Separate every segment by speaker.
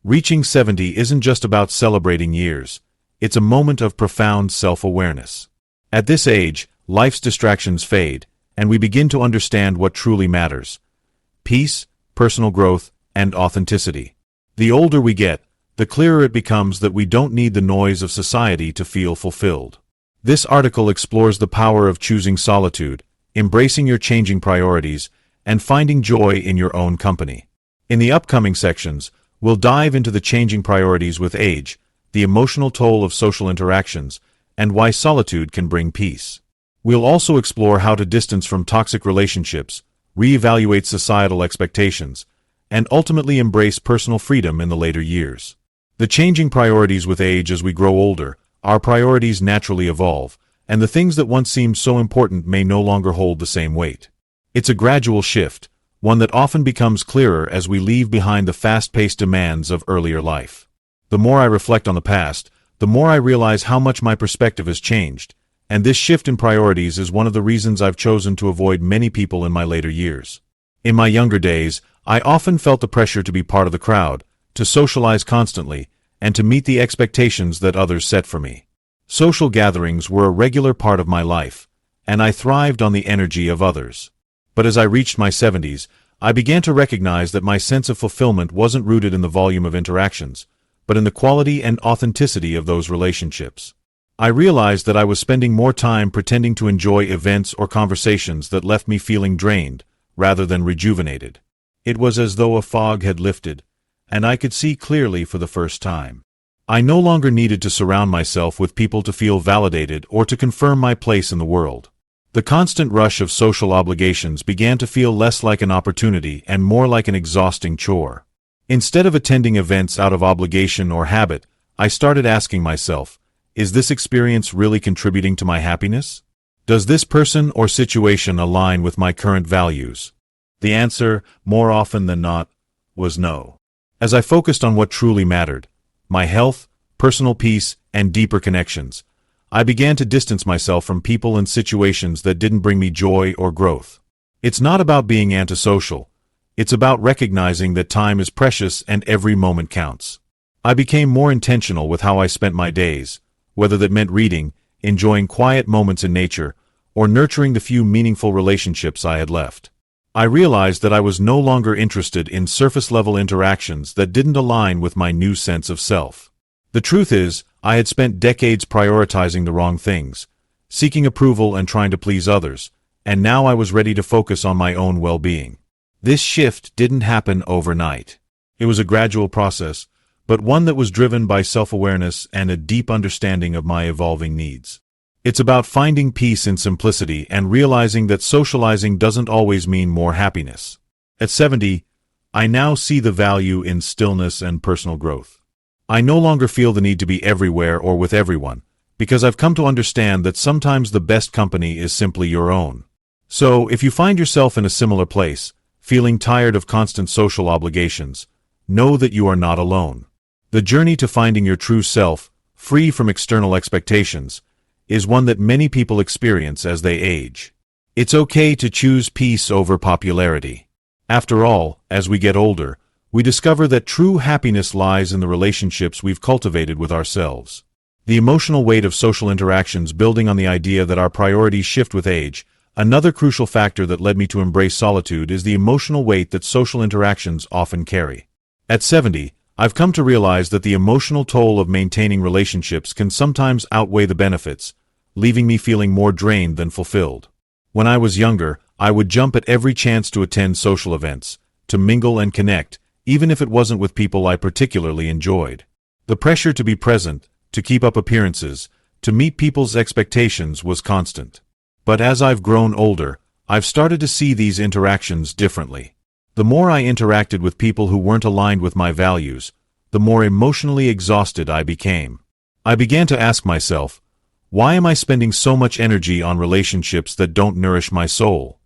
Speaker 1: Reaching 70 isn't just about celebrating years. It's a moment of profound self-awareness. At this age, life's distractions fade, and we begin to understand what truly matters: peace, personal growth, and authenticity. The older we get, the clearer it becomes that we don't need the noise of society to feel fulfilled. This article explores the power of choosing solitude, embracing your changing priorities, and finding joy in your own company. In the upcoming sections, we'll dive into the changing priorities with age, the emotional toll of social interactions, and why solitude can bring peace. We'll also explore how to distance from toxic relationships, reevaluate societal expectations, and ultimately embrace personal freedom in the later years. The changing priorities with age. As we grow older, our priorities naturally evolve, and the things that once seemed so important may no longer hold the same weight. It's a gradual shift, one that often becomes clearer as we leave behind the fast-paced demands of earlier life. The more I reflect on the past, the more I realize how much my perspective has changed, and this shift in priorities is one of the reasons I've chosen to avoid many people in my later years. In my younger days, I often felt the pressure to be part of the crowd, to socialize constantly, and to meet the expectations that others set for me. Social gatherings were a regular part of my life, and I thrived on the energy of others. But as I reached my 70s, I began to recognize that my sense of fulfillment wasn't rooted in the volume of interactions, but in the quality and authenticity of those relationships. I realized that I was spending more time pretending to enjoy events or conversations that left me feeling drained, rather than rejuvenated. It was as though a fog had lifted, and I could see clearly for the first time. I no longer needed to surround myself with people to feel validated or to confirm my place in the world. The constant rush of social obligations began to feel less like an opportunity and more like an exhausting chore. Instead of attending events out of obligation or habit, I started asking myself, is this experience really contributing to my happiness? Does this person or situation align with my current values? The answer, more often than not, was no. As I focused on what truly mattered, my health, personal peace, and deeper connections, I began to distance myself from people and situations that didn't bring me joy or growth. It's not about being antisocial. It's about recognizing that time is precious and every moment counts. I became more intentional with how I spent my days, whether that meant reading, enjoying quiet moments in nature, or nurturing the few meaningful relationships I had left. I realized that I was no longer interested in surface-level interactions that didn't align with my new sense of self. The truth is, I had spent decades prioritizing the wrong things, seeking approval and trying to please others, and now I was ready to focus on my own well-being. This shift didn't happen overnight. It was a gradual process, but one that was driven by self-awareness and a deep understanding of my evolving needs. It's about finding peace in simplicity and realizing that socializing doesn't always mean more happiness. At 70, I now see the value in stillness and personal growth. I no longer feel the need to be everywhere or with everyone, because I've come to understand that sometimes the best company is simply your own. So, if you find yourself in a similar place, feeling tired of constant social obligations, know that you are not alone. The journey to finding your true self, free from external expectations, is one that many people experience as they age. It's okay to choose peace over popularity. After all, as we get older, we discover that true happiness lies in the relationships we've cultivated with ourselves. The emotional weight of social interactions building on the idea that our priorities shift with age. Another crucial factor that led me to embrace solitude is the emotional weight that social interactions often carry. At 70, I've come to realize that the emotional toll of maintaining relationships can sometimes outweigh the benefits, leaving me feeling more drained than fulfilled. When I was younger, I would jump at every chance to attend social events, to mingle and connect, even if it wasn't with people I particularly enjoyed. The pressure to be present, to keep up appearances, to meet people's expectations was constant. But as I've grown older, I've started to see these interactions differently. The more I interacted with people who weren't aligned with my values, the more emotionally exhausted I became. I began to ask myself, why am I spending so much energy on relationships that don't nourish my soul?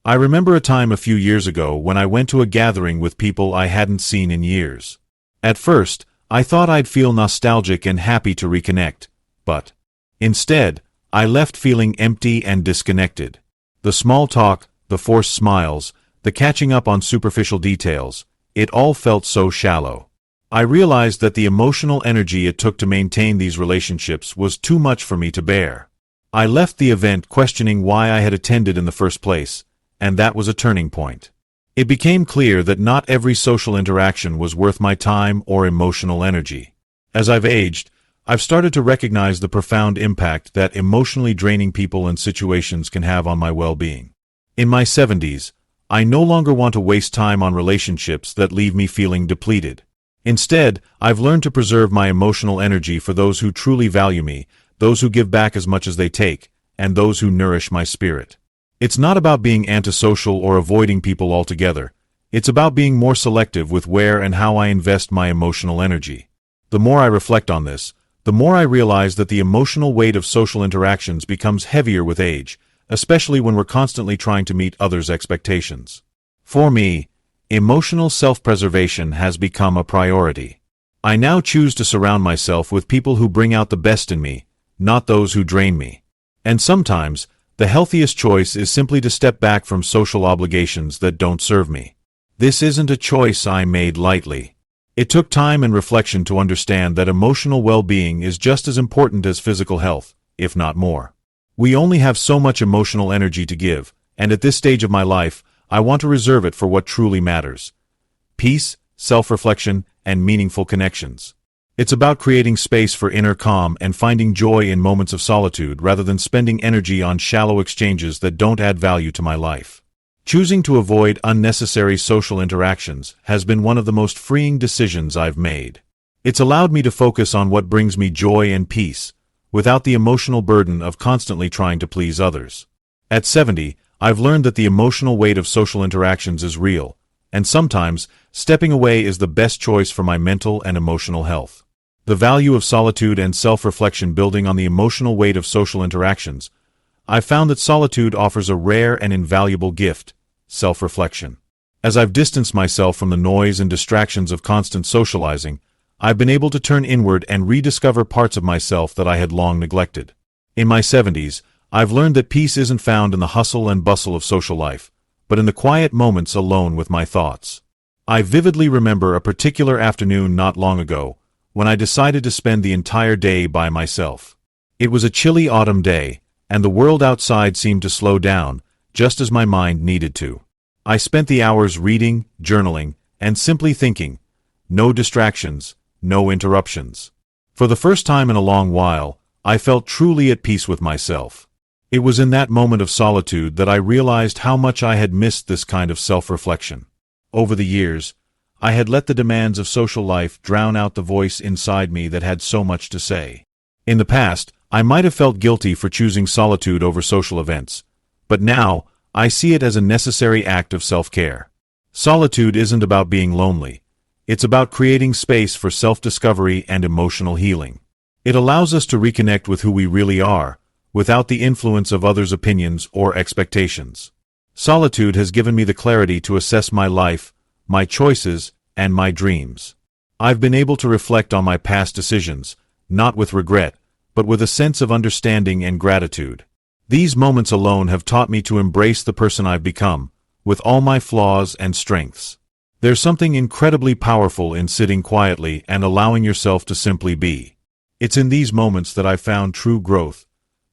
Speaker 1: I remember a time a few years ago when I went to a gathering with people I hadn't seen in years. At first, I thought I'd feel nostalgic and happy to reconnect, but instead, I left feeling empty and disconnected. The small talk, the forced smiles, the catching up on superficial details, it all felt so shallow. I realized that the emotional energy it took to maintain these relationships was too much for me to bear. I left the event questioning why I had attended in the first place, and that was a turning point. It became clear that not every social interaction was worth my time or emotional energy. As I've aged, I've started to recognize the profound impact that emotionally draining people and situations can have on my well-being. In my 70s, I no longer want to waste time on relationships that leave me feeling depleted. Instead, I've learned to preserve my emotional energy for those who truly value me, those who give back as much as they take, and those who nourish my spirit. It's not about being antisocial or avoiding people altogether. It's about being more selective with where and how I invest my emotional energy. The more I reflect on this, the more I realize that the emotional weight of social interactions becomes heavier with age, especially when we're constantly trying to meet others' expectations. For me, emotional self-preservation has become a priority. I now choose to surround myself with people who bring out the best in me, not those who drain me. And sometimes, the healthiest choice is simply to step back from social obligations that don't serve me. This isn't a choice I made lightly. It took time and reflection to understand that emotional well-being is just as important as physical health, if not more. We only have so much emotional energy to give, and at this stage of my life, I want to reserve it for what truly matters: peace, self-reflection, and meaningful connections. It's about creating space for inner calm and finding joy in moments of solitude rather than spending energy on shallow exchanges that don't add value to my life. Choosing to avoid unnecessary social interactions has been one of the most freeing decisions I've made. It's allowed me to focus on what brings me joy and peace, without the emotional burden of constantly trying to please others. At 70, I've learned that the emotional weight of social interactions is real, and sometimes, stepping away is the best choice for my mental and emotional health. The value of solitude and self-reflection building on the emotional weight of social interactions, I've found that solitude offers a rare and invaluable gift: self-reflection. As I've distanced myself from the noise and distractions of constant socializing, I've been able to turn inward and rediscover parts of myself that I had long neglected. In my 70s, I've learned that peace isn't found in the hustle and bustle of social life, but in the quiet moments alone with my thoughts. I vividly remember a particular afternoon not long ago, when I decided to spend the entire day by myself. It was a chilly autumn day, and the world outside seemed to slow down, just as my mind needed to. I spent the hours reading, journaling, and simply thinking. No distractions, no interruptions. For the first time in a long while, I felt truly at peace with myself. It was in that moment of solitude that I realized how much I had missed this kind of self-reflection. Over the years, I had let the demands of social life drown out the voice inside me that had so much to say. In the past, I might have felt guilty for choosing solitude over social events, but now, I see it as a necessary act of self-care. Solitude isn't about being lonely. It's about creating space for self-discovery and emotional healing. It allows us to reconnect with who we really are, without the influence of others' opinions or expectations. Solitude has given me the clarity to assess my life, my choices, and my dreams. I've been able to reflect on my past decisions, not with regret, but with a sense of understanding and gratitude. These moments alone have taught me to embrace the person I've become, with all my flaws and strengths. There's something incredibly powerful in sitting quietly and allowing yourself to simply be. It's in these moments that I've found true growth,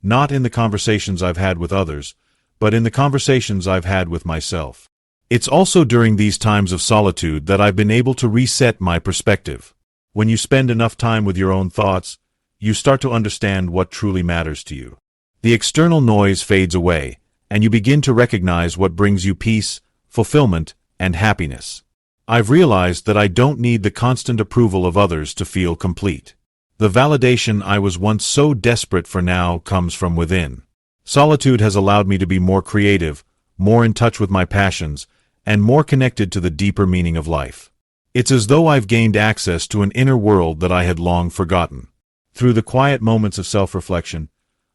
Speaker 1: not in the conversations I've had with others, but in the conversations I've had with myself. It's also during these times of solitude that I've been able to reset my perspective. When you spend enough time with your own thoughts, you start to understand what truly matters to you. The external noise fades away, and you begin to recognize what brings you peace, fulfillment, and happiness. I've realized that I don't need the constant approval of others to feel complete. The validation I was once so desperate for now comes from within. Solitude has allowed me to be more creative, more in touch with my passions, and more connected to the deeper meaning of life. It's as though I've gained access to an inner world that I had long forgotten. Through the quiet moments of self-reflection,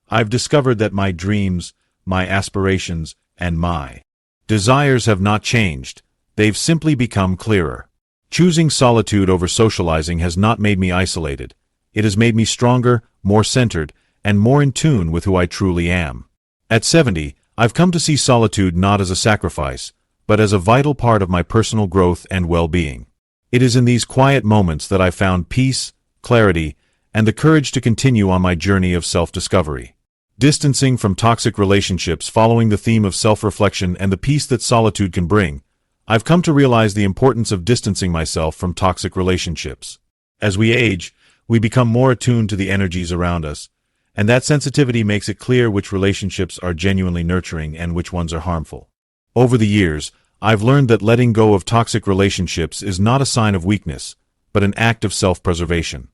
Speaker 1: I've discovered that my dreams, my aspirations, and my desires have not changed. They've simply become clearer. Choosing solitude over socializing has not made me isolated. It has made me stronger, more centered, and more in tune with who I truly am. At 70, I've come to see solitude not as a sacrifice, but as a vital part of my personal growth and well-being. It is in these quiet moments that I found peace, clarity, and the courage to continue on my journey of self-discovery. Distancing from toxic relationships following the theme of self-reflection and the peace that solitude can bring, I've come to realize the importance of distancing myself from toxic relationships. As we age, we become more attuned to the energies around us, and that sensitivity makes it clear which relationships are genuinely nurturing and which ones are harmful. Over the years, I've learned that letting go of toxic relationships is not a sign of weakness, but an act of self-preservation.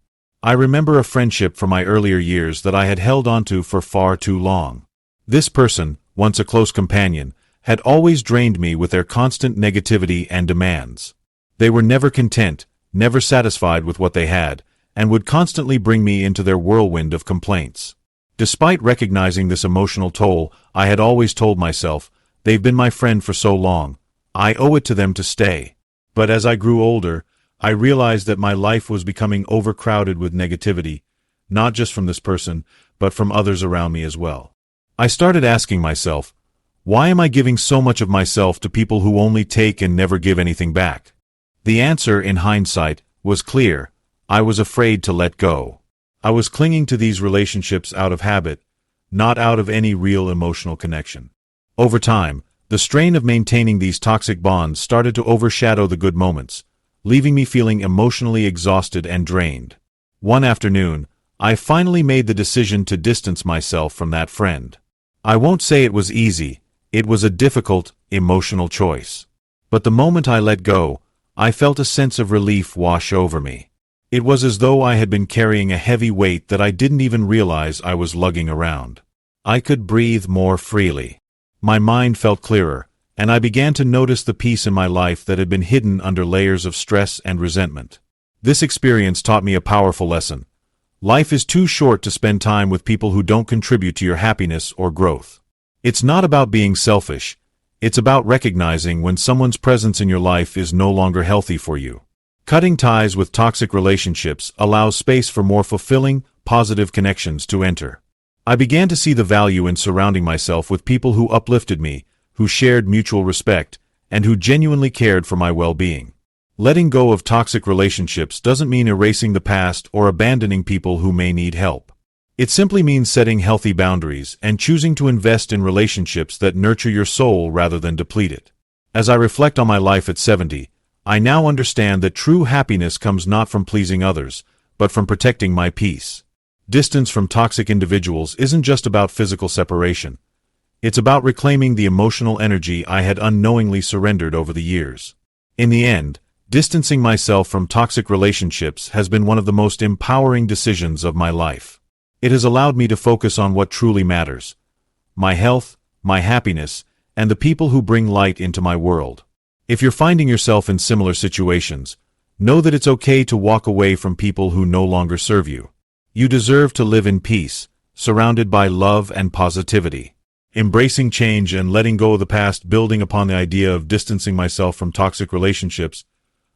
Speaker 1: I remember a friendship from my earlier years that I had held onto for far too long. This person, once a close companion, had always drained me with their constant negativity and demands. They were never content, never satisfied with what they had, and would constantly bring me into their whirlwind of complaints. Despite recognizing this emotional toll, I had always told myself, they've been my friend for so long, I owe it to them to stay. But as I grew older, I realized that my life was becoming overcrowded with negativity, not just from this person, but from others around me as well. I started asking myself, why am I giving so much of myself to people who only take and never give anything back? The answer, in hindsight, was clear. I was afraid to let go. I was clinging to these relationships out of habit, not out of any real emotional connection. Over time, the strain of maintaining these toxic bonds started to overshadow the good moments, leaving me feeling emotionally exhausted and drained. One afternoon, I finally made the decision to distance myself from that friend. I won't say it was easy, it was a difficult, emotional choice. But the moment I let go, I felt a sense of relief wash over me. It was as though I had been carrying a heavy weight that I didn't even realize I was lugging around. I could breathe more freely. My mind felt clearer, and I began to notice the peace in my life that had been hidden under layers of stress and resentment. This experience taught me a powerful lesson. Life is too short to spend time with people who don't contribute to your happiness or growth. It's not about being selfish. It's about recognizing when someone's presence in your life is no longer healthy for you. Cutting ties with toxic relationships allows space for more fulfilling, positive connections to enter. I began to see the value in surrounding myself with people who uplifted me, who shared mutual respect, and who genuinely cared for my well-being. Letting go of toxic relationships doesn't mean erasing the past or abandoning people who may need help. It simply means setting healthy boundaries and choosing to invest in relationships that nurture your soul rather than deplete it. As I reflect on my life at 70, I now understand that true happiness comes not from pleasing others, but from protecting my peace. Distance from toxic individuals isn't just about physical separation. It's about reclaiming the emotional energy I had unknowingly surrendered over the years. In the end, distancing myself from toxic relationships has been one of the most empowering decisions of my life. It has allowed me to focus on what truly matters: my health, my happiness, and the people who bring light into my world. If you're finding yourself in similar situations, know that it's okay to walk away from people who no longer serve you. You deserve to live in peace, surrounded by love and positivity. Embracing change and letting go of the past, building upon the idea of distancing myself from toxic relationships,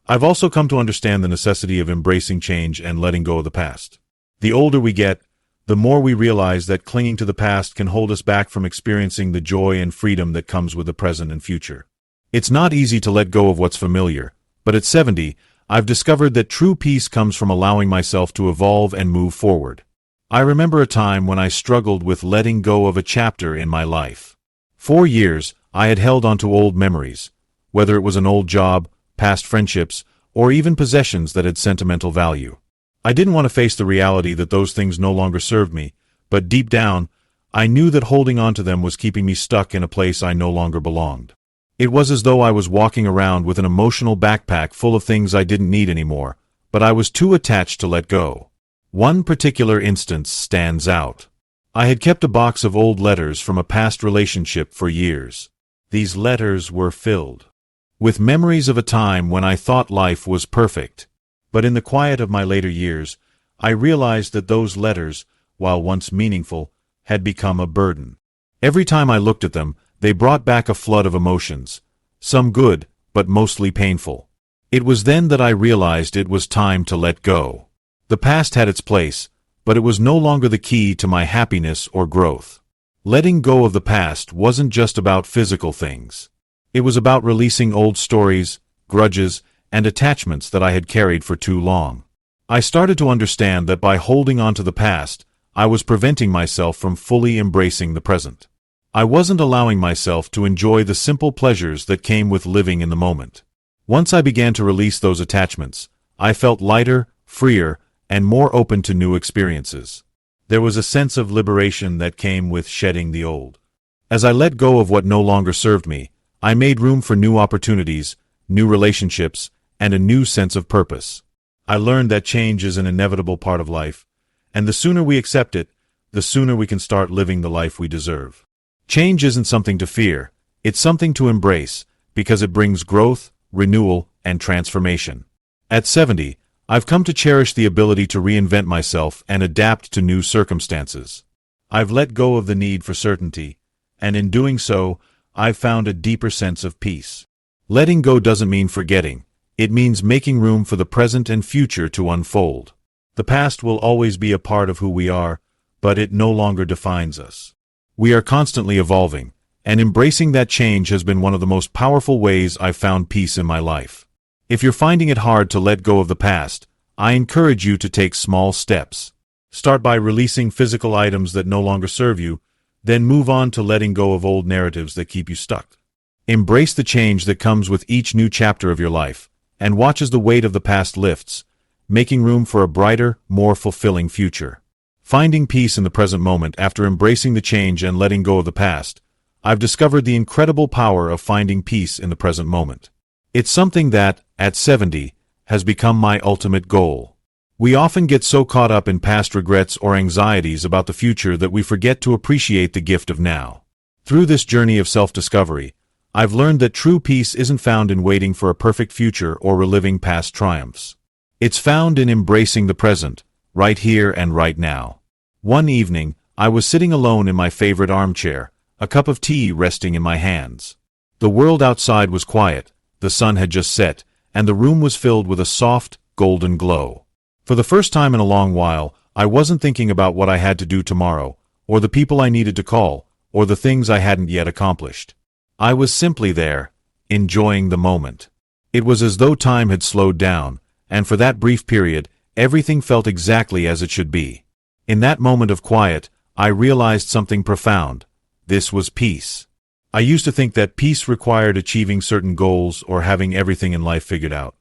Speaker 1: I've also come to understand the necessity of embracing change and letting go of the past. The older we get, the more we realize that clinging to the past can hold us back from experiencing the joy and freedom that comes with the present and future. It's not easy to let go of what's familiar, but at 70, I've discovered that true peace comes from allowing myself to evolve and move forward. I remember a time when I struggled with letting go of a chapter in my life. For years, I had held onto old memories, whether it was an old job, past friendships, or even possessions that had sentimental value. I didn't want to face the reality that those things no longer served me, but deep down, I knew that holding on to them was keeping me stuck in a place I no longer belonged. It was as though I was walking around with an emotional backpack full of things I didn't need anymore, but I was too attached to let go. One particular instance stands out. I had kept a box of old letters from a past relationship for years. These letters were filled with memories of a time when I thought life was perfect. But in the quiet of my later years, I realized that those letters, while once meaningful, had become a burden. Every time I looked at them, they brought back a flood of emotions, some good, but mostly painful. It was then that I realized it was time to let go. The past had its place, but it was no longer the key to my happiness or growth. Letting go of the past wasn't just about physical things. It was about releasing old stories, grudges, and attachments that I had carried for too long. I started to understand that by holding on to the past, I was preventing myself from fully embracing the present. I wasn't allowing myself to enjoy the simple pleasures that came with living in the moment. Once I began to release those attachments, I felt lighter, freer, and more open to new experiences. There was a sense of liberation that came with shedding the old. As I let go of what no longer served me, I made room for new opportunities, new relationships, and a new sense of purpose. I learned that change is an inevitable part of life, and the sooner we accept it, the sooner we can start living the life we deserve. Change isn't something to fear, it's something to embrace, because it brings growth, renewal, and transformation. At 70, I've come to cherish the ability to reinvent myself and adapt to new circumstances. I've let go of the need for certainty, and in doing so, I've found a deeper sense of peace. Letting go doesn't mean forgetting, it means making room for the present and future to unfold. The past will always be a part of who we are, but it no longer defines us. We are constantly evolving, and embracing that change has been one of the most powerful ways I've found peace in my life. If you're finding it hard to let go of the past, I encourage you to take small steps. Start by releasing physical items that no longer serve you, then move on to letting go of old narratives that keep you stuck. Embrace the change that comes with each new chapter of your life, and watch as the weight of the past lifts, making room for a brighter, more fulfilling future. Finding peace in the present moment after embracing the change and letting go of the past, I've discovered the incredible power of finding peace in the present moment. It's something that, at 70, has become my ultimate goal. We often get so caught up in past regrets or anxieties about the future that we forget to appreciate the gift of now. Through this journey of self-discovery, I've learned that true peace isn't found in waiting for a perfect future or reliving past triumphs. It's found in embracing the present, right here and right now. One evening, I was sitting alone in my favorite armchair, a cup of tea resting in my hands. The world outside was quiet, the sun had just set, and the room was filled with a soft, golden glow. For the first time in a long while, I wasn't thinking about what I had to do tomorrow, or the people I needed to call, or the things I hadn't yet accomplished. I was simply there, enjoying the moment. It was as though time had slowed down, and for that brief period, everything felt exactly as it should be. In that moment of quiet, I realized something profound. This was peace. I used to think that peace required achieving certain goals or having everything in life figured out.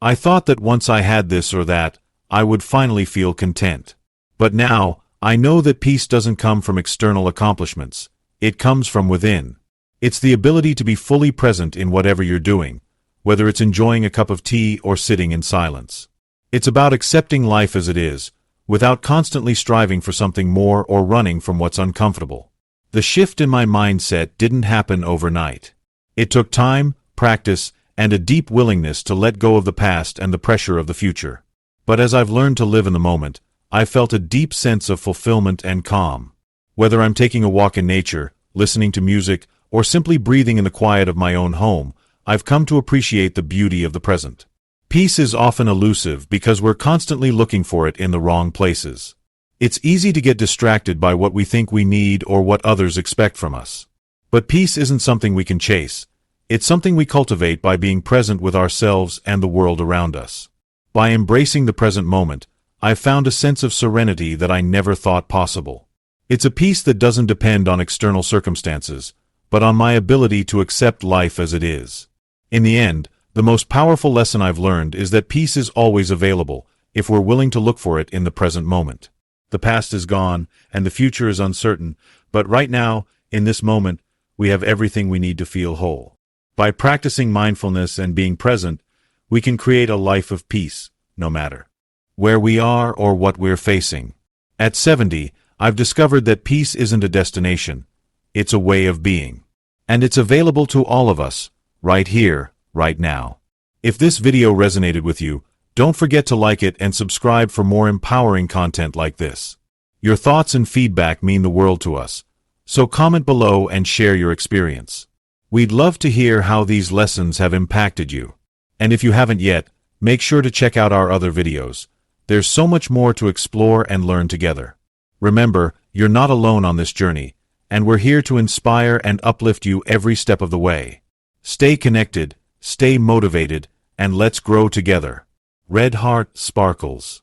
Speaker 1: I thought that once I had this or that, I would finally feel content. But now, I know that peace doesn't come from external accomplishments. It comes from within. It's the ability to be fully present in whatever you're doing, whether it's enjoying a cup of tea or sitting in silence. It's about accepting life as it is, without constantly striving for something more or running from what's uncomfortable. The shift in my mindset didn't happen overnight. It took time, practice, and a deep willingness to let go of the past and the pressure of the future. But as I've learned to live in the moment, I've felt a deep sense of fulfillment and calm. Whether I'm taking a walk in nature, listening to music, or simply breathing in the quiet of my own home, I've come to appreciate the beauty of the present. Peace is often elusive because we're constantly looking for it in the wrong places. It's easy to get distracted by what we think we need or what others expect from us. But peace isn't something we can chase. It's something we cultivate by being present with ourselves and the world around us. By embracing the present moment, I've found a sense of serenity that I never thought possible. It's a peace that doesn't depend on external circumstances, but on my ability to accept life as it is. In the end, the most powerful lesson I've learned is that peace is always available, if we're willing to look for it in the present moment. The past is gone, and the future is uncertain, but right now, in this moment, we have everything we need to feel whole. By practicing mindfulness and being present, we can create a life of peace, no matter where we are or what we're facing. At 70, I've discovered that peace isn't a destination, it's a way of being. And it's available to all of us, right here, right now. If this video resonated with you, don't forget to like it and subscribe for more empowering content like this. Your thoughts and feedback mean the world to us, so comment below and share your experience. We'd love to hear how these lessons have impacted you. And if you haven't yet, make sure to check out our other videos. There's so much more to explore and learn together. Remember, you're not alone on this journey, and we're here to inspire and uplift you every step of the way. Stay connected, stay motivated, and let's grow together. Red heart sparkles.